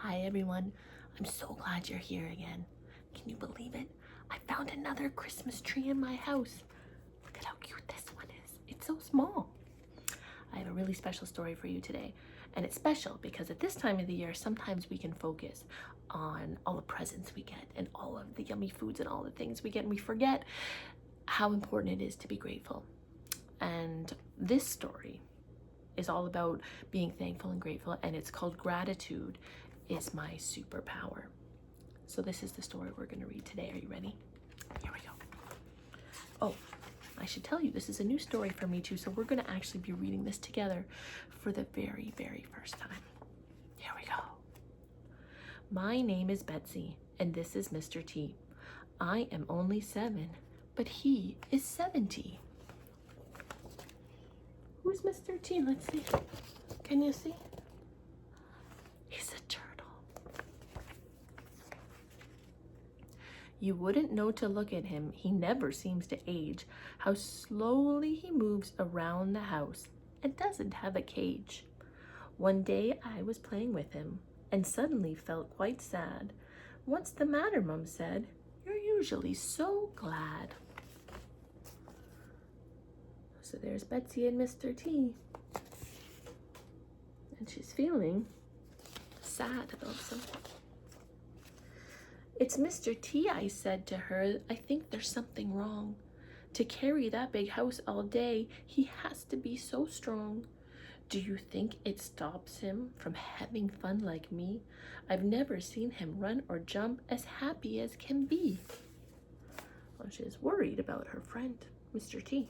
Hi everyone, I'm so glad you're here again. Can you believe it? I found another Christmas tree in my house. Look at how cute this one is. It's so small. I have a really special story for you today. And it's special because at this time of the year, sometimes we can focus on all the presents we get and all of the yummy foods and all the things we get, and we forget how important it is to be grateful. And this story is all about being thankful and grateful, and it's called Gratitude Is My Superpower. So this is the story we're going to read today. Are you ready? Here we go. Oh, I should tell you, this is a new story for me too, so we're going to actually be reading this together for the very, very first time. Here we go. My name is Betsy, and this is Mr. T. I am only 7, but he is 70. Who's Mr. T? Let's see. Can you see? He's a turtle. You wouldn't know to look at him. He never seems to age. How slowly he moves around the house and doesn't have a cage. One day I was playing with him and suddenly felt quite sad. What's the matter, Mum said. You're usually so glad. So there's Betsy and Mr. T. And she's feeling sad about something. It's Mr. T, I said to her. I think there's something wrong. To carry that big house all day, he has to be so strong. Do you think it stops him from having fun like me? I've never seen him run or jump as happy as can be. Well, she's worried about her friend, Mr. T.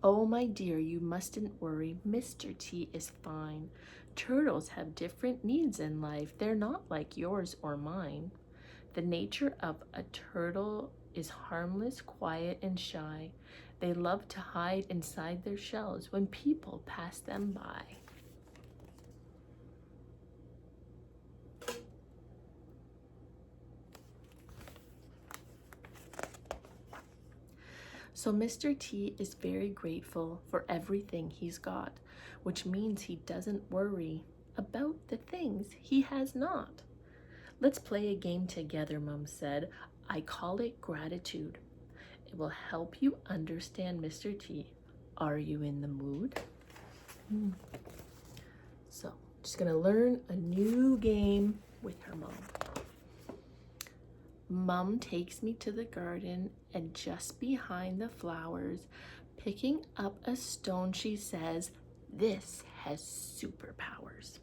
Oh, my dear, you mustn't worry. Mr. T is fine. Turtles have different needs in life. They're not like yours or mine. The nature of a turtle is harmless, quiet, and shy. They love to hide inside their shells when people pass them by. So Mr. T is very grateful for everything he's got, which means he doesn't worry about the things he has not. Let's play a game together, Mum said. I call it gratitude. It will help you understand Mr. T. Are you in the mood? So, just gonna learn a new game with her mom. Mum takes me to the garden, and just behind the flowers, picking up a stone, she says, this has superpowers.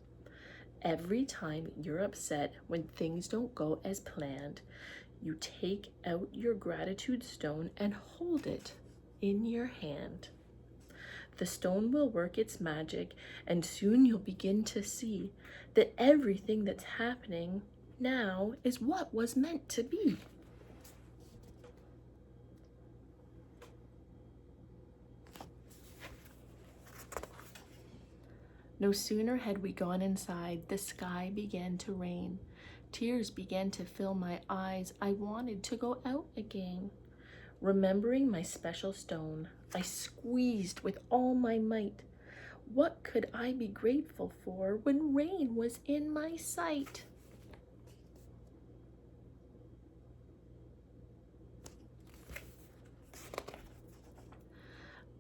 Every time you're upset when things don't go as planned, you take out your gratitude stone and hold it in your hand. The stone will work its magic, and soon you'll begin to see that everything that's happening now is what was meant to be. No sooner had we gone inside, the sky began to rain. Tears began to fill my eyes. I wanted to go out again. Remembering my special stone, I squeezed with all my might. What could I be grateful for when rain was in my sight?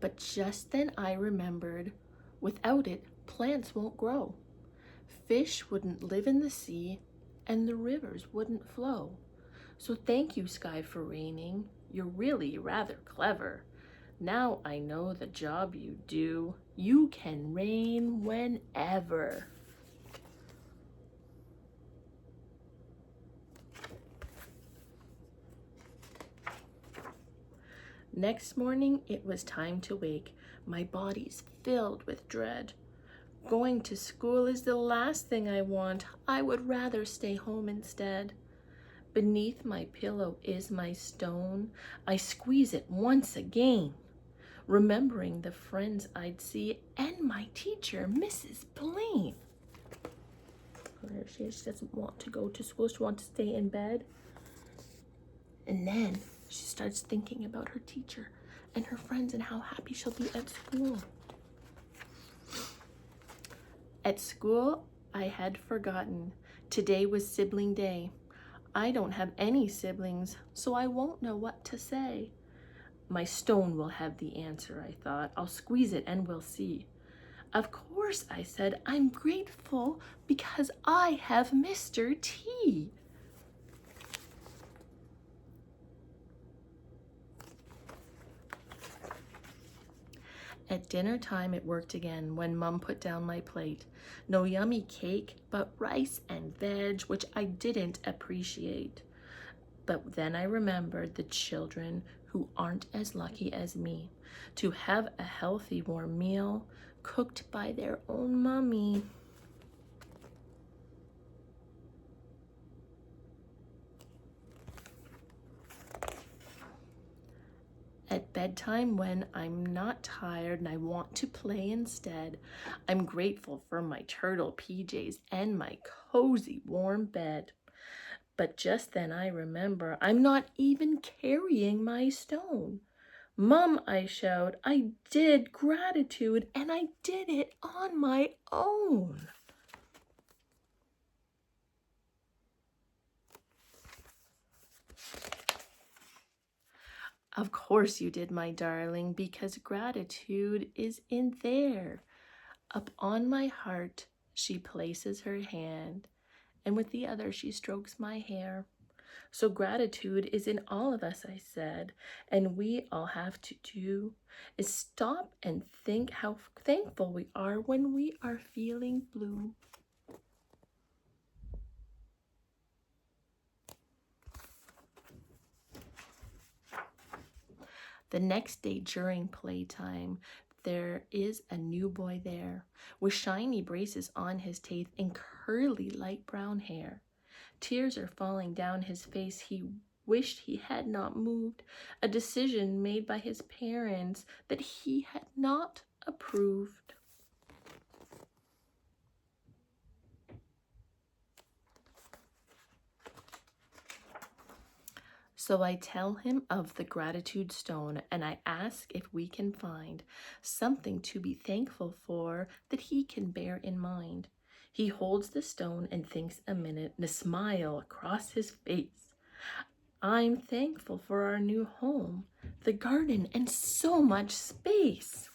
But just then I remembered, without it, plants won't grow. Fish wouldn't live in the sea, and the rivers wouldn't flow. So thank you, sky, for raining. You're really rather clever. Now I know the job you do. You can rain whenever. Next morning, it was time to wake. My body's filled with dread. Going to school is the last thing I want. I would rather stay home instead. Beneath my pillow is my stone. I squeeze it once again, remembering the friends I'd see and my teacher, Mrs. Blaine. There she is. She doesn't want to go to school. She wants to stay in bed. And then she starts thinking about her teacher and her friends and how happy she'll be at school. At school, I had forgotten. Today was sibling day. I don't have any siblings, so I won't know what to say. My stone will have the answer, I thought. I'll squeeze it and we'll see. Of course, I said, I'm grateful because I have Mr. T. At dinner time, it worked again when Mum put down my plate. No yummy cake, but rice and veg, which I didn't appreciate. But then I remembered the children who aren't as lucky as me to have a healthy, warm meal cooked by their own mummy. At bedtime, when I'm not tired and I want to play instead, I'm grateful for my turtle PJs and my cozy warm bed. But just then I remember I'm not even carrying my stone. Mum, I shout, I did gratitude and I did it on my own. Of course you did, my darling, because gratitude is in there. Up on my heart, she places her hand, and with the other she strokes my hair. So gratitude is in all of us, I said, and we all have to do is stop and think how thankful we are when we are feeling blue. The next day during playtime, there is a new boy there with shiny braces on his teeth and curly light brown hair. Tears are falling down his face. He wished he had not moved, a decision made by his parents that he had not approved. So I tell him of the gratitude stone and I ask if we can find something to be thankful for that he can bear in mind. He holds the stone and thinks a minute and a smile across his face. I'm thankful for our new home, the garden, and so much space.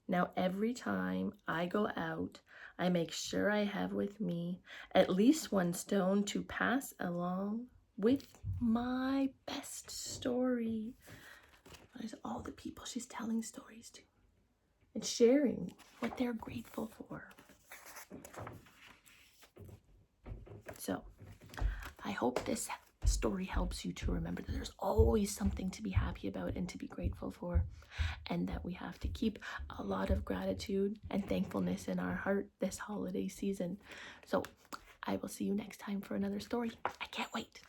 Now, every time I go out, I make sure I have with me at least one stone to pass along with my best story. There's all the people she's telling stories to and sharing what they're grateful for. So, I hope this story helps you to remember that there's always something to be happy about and to be grateful for, and that we have to keep a lot of gratitude and thankfulness in our heart this holiday season. So I will see you next time for another story. I can't wait.